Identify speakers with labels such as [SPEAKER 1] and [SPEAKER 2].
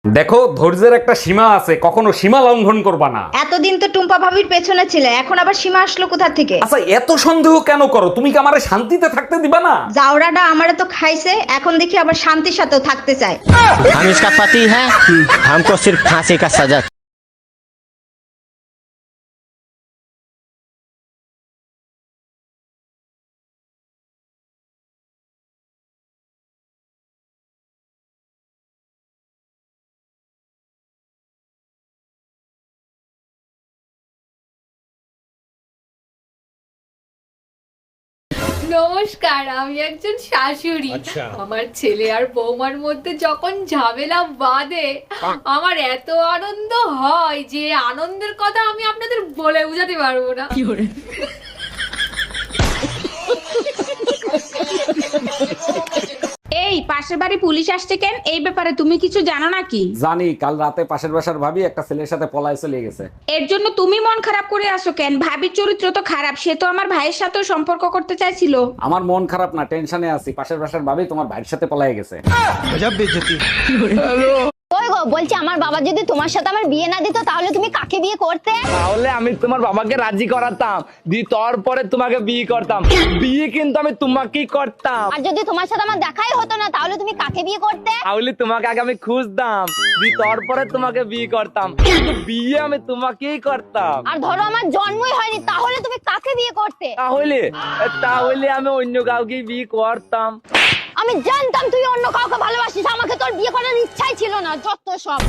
[SPEAKER 1] দেখো, ধৈর্যের একটা সীমা আছে, কখনো সীমা লঙ্ঘন করবা না।
[SPEAKER 2] এতদিন তো টুম্পা ভাবির পেছনে ছিলে, এখন আবার সীমা আসলো কোথা থেকে?
[SPEAKER 1] আচ্ছা, এত সন্দেহ কেন করো? তুমি কি আমারে শান্তিতে থাকতে দিবা না?
[SPEAKER 2] জাউরাটা আমারে তো খাইছে, এখন দেখি আবার শান্তির সাথেও থাকতে চায়।
[SPEAKER 3] हम इसका पति है, हमको सिर्फ फांसी का सजा।
[SPEAKER 4] নমস্কার, আমি একজন শাশুড়ি। আমার ছেলে আর বৌমার মধ্যে যখন ঝামেলা বাঁধে আমার এত আনন্দ হয় যে আনন্দের কথা আমি আপনাদের বলে বোঝাতে পারবো না।
[SPEAKER 5] এই পাশের বাড়ি পুলিশ আসছে কেন? এই ব্যাপারে তুমি কিছু জানো নাকি?
[SPEAKER 1] জানি, কাল রাতে পাশের বাসার ভাবি একটা ছেলের সাথে পলায় চলে গেছে।
[SPEAKER 5] এর জন্য তুমি মন খারাপ করে আসো কেন? ভাবির চরিত্র তো খারাপ, সে তো আমার ভাইয়ের সাথেও সম্পর্ক করতে চাইছিল।
[SPEAKER 1] আমার মন খারাপ না, টেনশনে আছি। পাশের বাসার ভাবি তোমার ভাইয়ের সাথে পলায় গেছে।
[SPEAKER 6] ওই গো, বলছি আমার বাবা যদি তোমার সাথে আমার বিয়ে না দিত তাহলে তুমি কাকে বিয়ে করতে?
[SPEAKER 7] তাহলে আমি তোমার বাবাকে রাজি করাতাম, তারপরে তোমাকে বিয়ে করতাম। বিয়ে কিন্তু আমি তোমাকেই করতাম।
[SPEAKER 6] আর যদি তোমার সাথে আমার দেখাই হতো না তাহলে তুমি কাকে বিয়ে করতে?
[SPEAKER 7] তাহলে তোমাকে আগে আমি খুঁজতাম, তারপরে তোমাকে বিয়ে করতাম, কিন্তু বিয়ে আমি তোমাকেই করতাম।
[SPEAKER 6] আর ধরো আমার জন্মই হয়নি তাহলে তুমি কাকে বিয়ে করতে?
[SPEAKER 7] তাহলে তাহলে আমি অন্য কাউকে বিয়ে করতাম।
[SPEAKER 6] আমি জানতাম তুই অন্য কাউকে ভালোবাসিস, আমাকে তোর বিয়ে করার ইচ্ছাই ছিল না, যত সব।